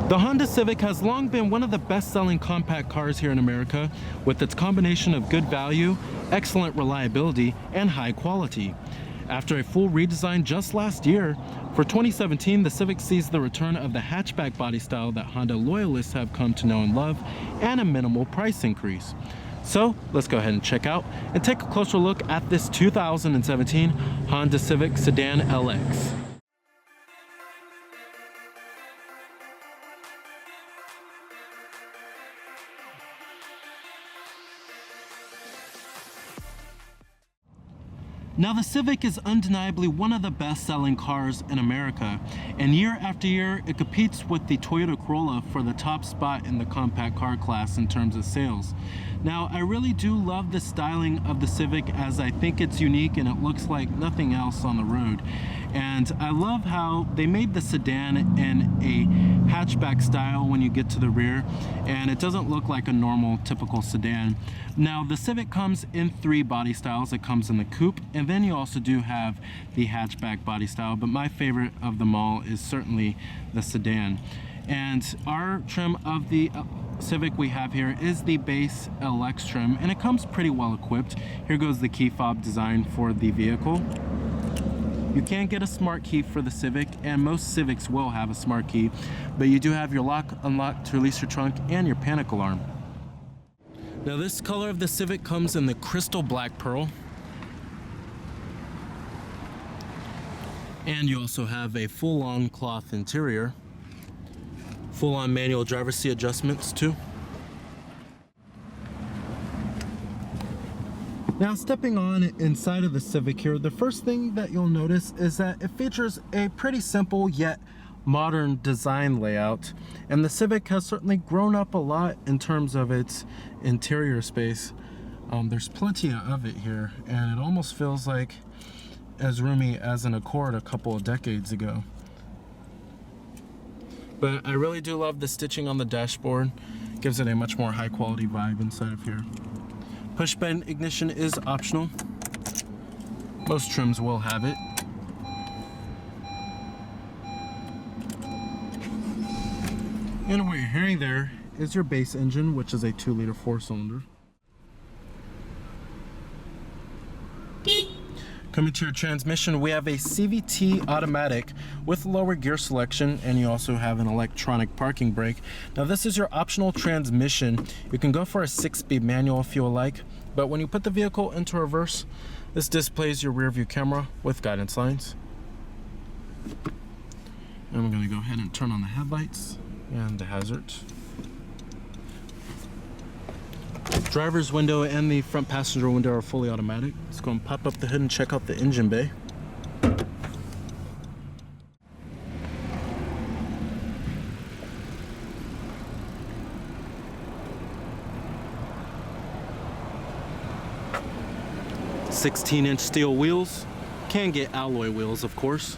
The Honda Civic has long been one of the best-selling compact cars here in America, with its combination of good value, excellent reliability, and high quality. After a full redesign just last year, for 2017, the Civic sees the return of the hatchback body style that Honda loyalists have come to know and love, and a minimal price increase. So let's go ahead and check out and take a closer look at this 2017 Honda Civic Sedan LX. Now, the Civic is undeniably one of the best-selling cars in America, and year after year it competes with the Toyota Corolla for the top spot in the compact car class in terms of sales. Now, I really do love the styling of the Civic, as I think it's unique and it looks like nothing else on the road. And I love how they made the sedan in a hatchback style when you get to the rear, and it doesn't look like a normal typical sedan. Now, the Civic comes in 3 body styles. It comes in the coupe, and then you also do have the hatchback body style, but my favorite of them all is certainly the sedan. And our trim of the Civic we have here is the base LX trim, and it comes pretty well equipped. Here goes the key fob design for the vehicle. You can get a smart key for the Civic, and most Civics will have a smart key, but you do have your lock, unlock to release your trunk, and your panic alarm. Now, this color of the Civic comes in the crystal black pearl. And you also have a full-on cloth interior. Full-on manual driver's seat adjustments too. Now, stepping on inside of the Civic here, the first thing that you'll notice is that it features a pretty simple yet modern design layout, and the Civic has certainly grown up a lot in terms of its interior space. There's plenty of it here, and it almost feels like as roomy as an Accord a couple of decades ago. But I really do love the stitching on the dashboard. It gives it a much more high quality vibe inside of here. Push button ignition is optional. Most trims will have it. And what you're hearing there is your base engine, which is a 2-liter 4-cylinder. Coming to your transmission, we have a CVT automatic with lower gear selection, and you also have an electronic parking brake. Now, this is your optional transmission. You can go for a 6-speed manual if you would like, but when you put the vehicle into reverse, this displays your rear view camera with guidance lines. And we're going to go ahead and turn on the headlights and the hazards. Driver's window and the front passenger window are fully automatic. Let's go and pop up the hood and check out the engine bay. "16-inch steel wheels." Can get alloy wheels, of course.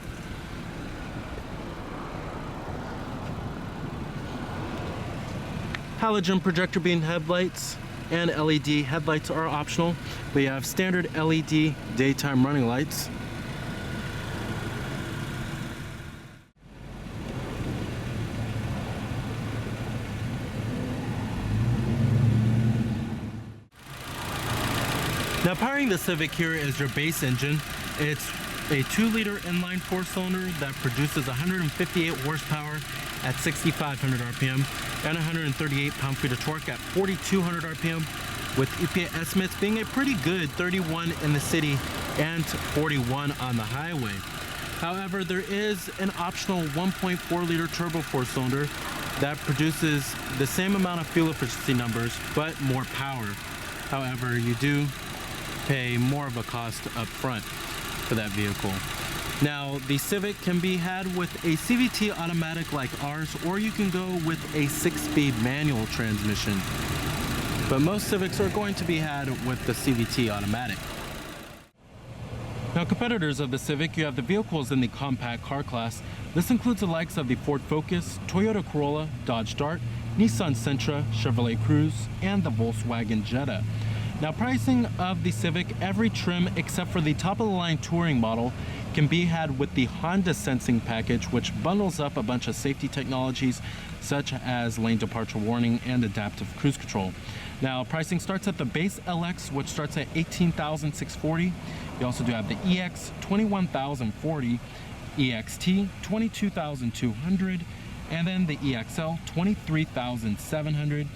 Halogen projector beam headlights and LED headlights are optional. We have standard LED daytime running lights. Now, powering the Civic here is your base engine. It's a 2-liter inline 4-cylinder that produces 158 horsepower at 6,500 RPM and 138 pound-feet of torque at 4,200 RPM, with EPA estimates being a pretty good 31 in the city and 41 on the highway. However, there is an optional 1.4-liter turbo 4-cylinder that produces the same amount of fuel efficiency numbers but more power. However, you do pay more of a cost up front for that vehicle. Now, the Civic can be had with a CVT automatic like ours, or you can go with a 6-speed manual transmission. But most Civics are going to be had with the CVT automatic. Now, competitors of the Civic, you have the vehicles in the compact car class. This includes the likes of the Ford Focus, Toyota Corolla, Dodge Dart, Nissan Sentra, Chevrolet Cruze, and the Volkswagen Jetta. Now, pricing of the Civic, every trim except for the top of the line touring model can be had with the Honda Sensing package, which bundles up a bunch of safety technologies such as lane departure warning and adaptive cruise control. Now, pricing starts at the base LX, which starts at $18,640. You also do have the EX, $21,040, EXT, $22,200, and then the EXL, $23,700.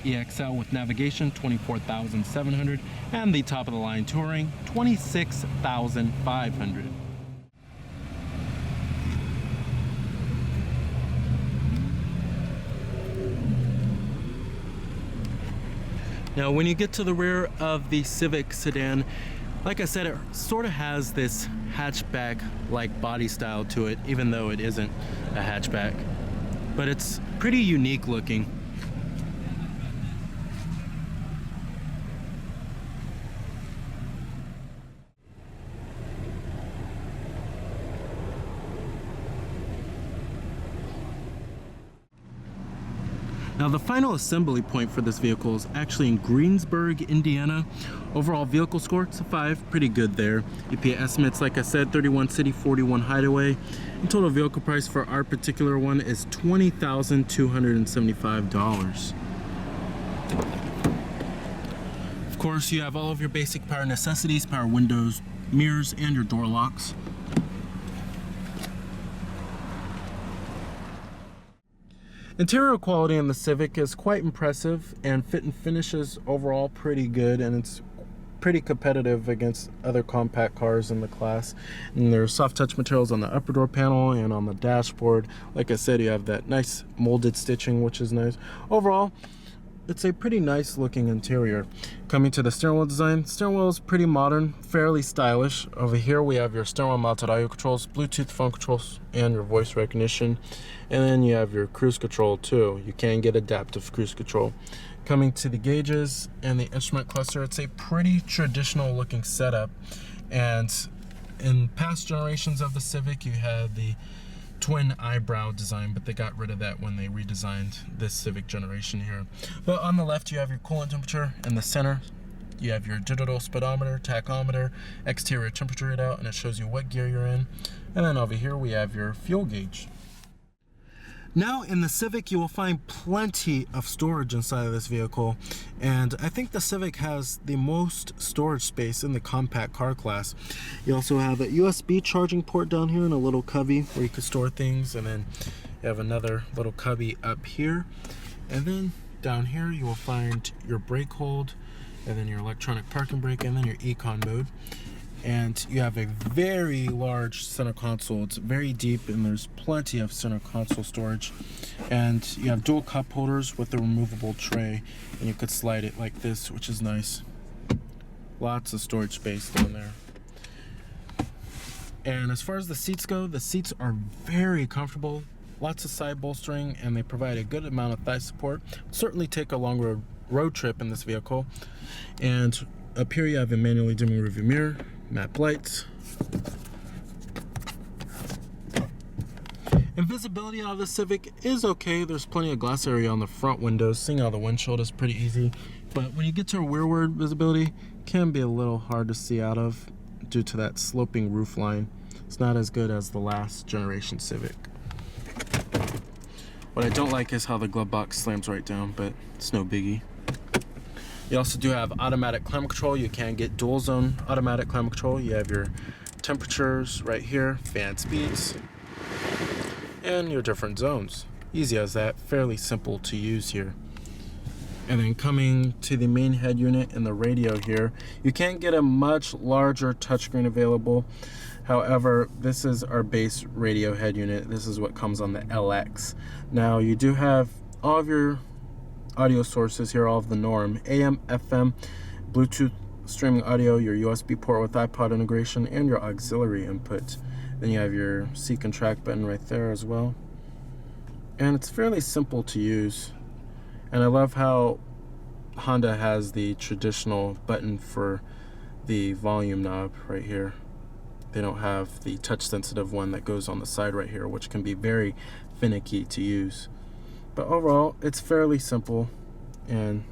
EXL with navigation, $24,700, and the top of the line touring, $26,500. Now, when you get to the rear of the Civic sedan, like I said, it sort of has this hatchback-like body style to it, even though it isn't a hatchback. But it's pretty unique looking. Now, the final assembly point for this vehicle is actually in Greensburg, Indiana. Overall vehicle score, it's a 5, pretty good there. EPA estimates, like I said, 31 city, 41 hideaway. And total vehicle price for our particular one is $20,275. Of course, you have all of your basic power necessities, power windows, mirrors, and your door locks. Interior quality in the Civic is quite impressive, and fit and finish is overall pretty good, and it's pretty competitive against other compact cars in the class. And there's soft touch materials on the upper door panel and on the dashboard. Like I said, you have that nice molded stitching, which is nice. Overall, it's a pretty nice looking interior. Coming to the steering wheel design, steering wheel is pretty modern, fairly stylish. Over here we have your steering wheel mounted audio controls, Bluetooth phone controls, and your voice recognition. And then you have your cruise control too. You can get adaptive cruise control. Coming to the gauges and the instrument cluster, it's a pretty traditional looking setup. And in past generations of the Civic, you had the twin eyebrow design, but they got rid of that when they redesigned this Civic generation here. But on the left you have your coolant temperature. In the center you have your digital speedometer, tachometer, exterior temperature readout, and it shows you what gear you're in. And then over here we have your fuel gauge. Now, in the Civic, you will find plenty of storage inside of this vehicle, and I think the Civic has the most storage space in the compact car class. You also have a USB charging port down here and a little cubby where you can store things, and then you have another little cubby up here. And then down here you will find your brake hold, and then your electronic parking brake, and then your econ mode. And you have a very large center console. It's very deep, and there's plenty of center console storage. And you have dual cup holders with a removable tray, and you could slide it like this, which is nice. Lots of storage space down there. And as far as the seats go, the seats are very comfortable. Lots of side bolstering, and they provide a good amount of thigh support. Certainly take a longer road trip in this vehicle. And up here you have a manually dimming rearview mirror, map lights. And visibility out of the Civic is okay. There's plenty of glass area on the front windows. Seeing out the windshield is pretty easy. But when you get to rearward visibility, it can be a little hard to see out of due to that sloping roof line. It's not as good as the last generation Civic. What I don't like is how the glove box slams right down, but it's no biggie. You also do have automatic climate control. You can get dual zone automatic climate control. You have your temperatures right here, fan speeds, and your different zones. Easy as that, fairly simple to use here. And then coming to the main head unit and the radio here, you can get a much larger touchscreen available. However, this is our base radio head unit. This is what comes on the LX. Now you do have all of your audio sources here, all of the norm: AM, FM, Bluetooth streaming audio, your USB port with iPod integration, and your auxiliary input. Then you have your seek and track button right there as well. And it's fairly simple to use. And I love how Honda has the traditional button for the volume knob right here. They don't have the touch sensitive one that goes on the side right here, which can be very finicky to use. But overall, it's fairly simple and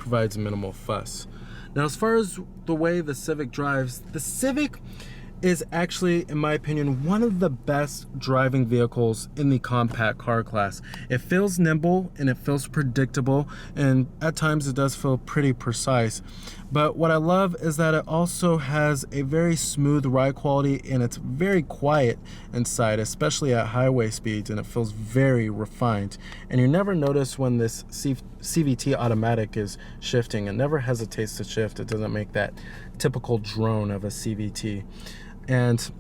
provides minimal fuss. Now, as far as the way the Civic drives, the Civic is actually, in my opinion, one of the best driving vehicles in the compact car class. It feels nimble and it feels predictable, and at times it does feel pretty precise. But what I love is that it also has a very smooth ride quality, and it's very quiet inside, especially at highway speeds, and it feels very refined. And you never notice when this CVT automatic is shifting. It never hesitates to shift. It doesn't make that typical drone of a CVT. And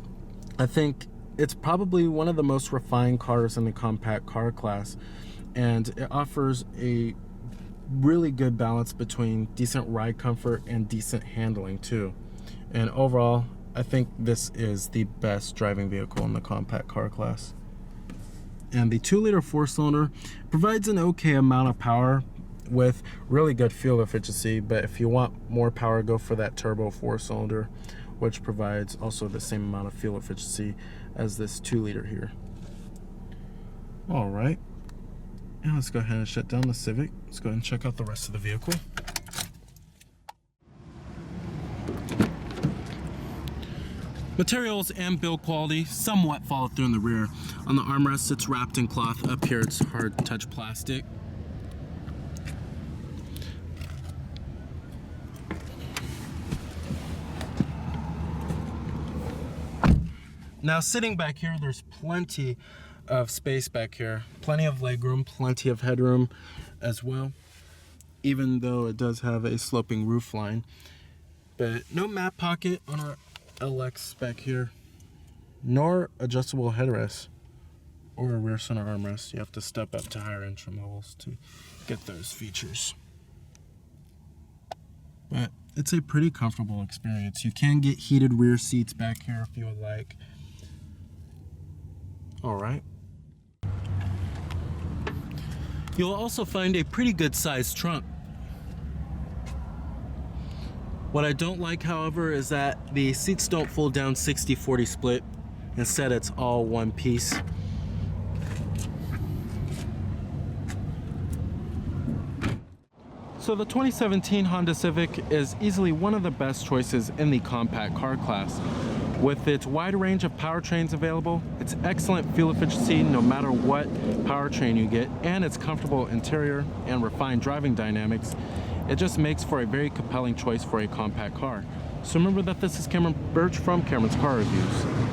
I think it's probably one of the most refined cars in the compact car class, and it offers a really good balance between decent ride comfort and decent handling too. And overall, I think this is the best driving vehicle in the compact car class. And the 2-liter 4-cylinder provides an okay amount of power with really good fuel efficiency, but if you want more power, go for that turbo 4-cylinder, which provides also the same amount of fuel efficiency as this 2-liter here. All right, and let's go ahead and shut down the Civic. Let's go ahead and check out the rest of the vehicle. Materials and build quality somewhat follow through in the rear. On the armrest, it's wrapped in cloth. Up here, it's hard touch plastic. Now, sitting back here, there's plenty of space back here. Plenty of legroom, plenty of headroom as well, even though it does have a sloping roof line. But no mat pocket on our LX back here, nor adjustable headrest or a rear center armrest. You have to step up to higher entry levels to get those features. But it's a pretty comfortable experience. You can get heated rear seats back here if you would like. All right. You'll also find a pretty good sized trunk. What I don't like, however, is that the seats don't fold down 60-40 split. Instead, it's all one piece. So the 2017 Honda Civic is easily one of the best choices in the compact car class. With its wide range of powertrains available, its excellent fuel efficiency no matter what powertrain you get, and its comfortable interior and refined driving dynamics, it just makes for a very compelling choice for a compact car. So remember that this is Cameron Birch from Cameron's Car Reviews.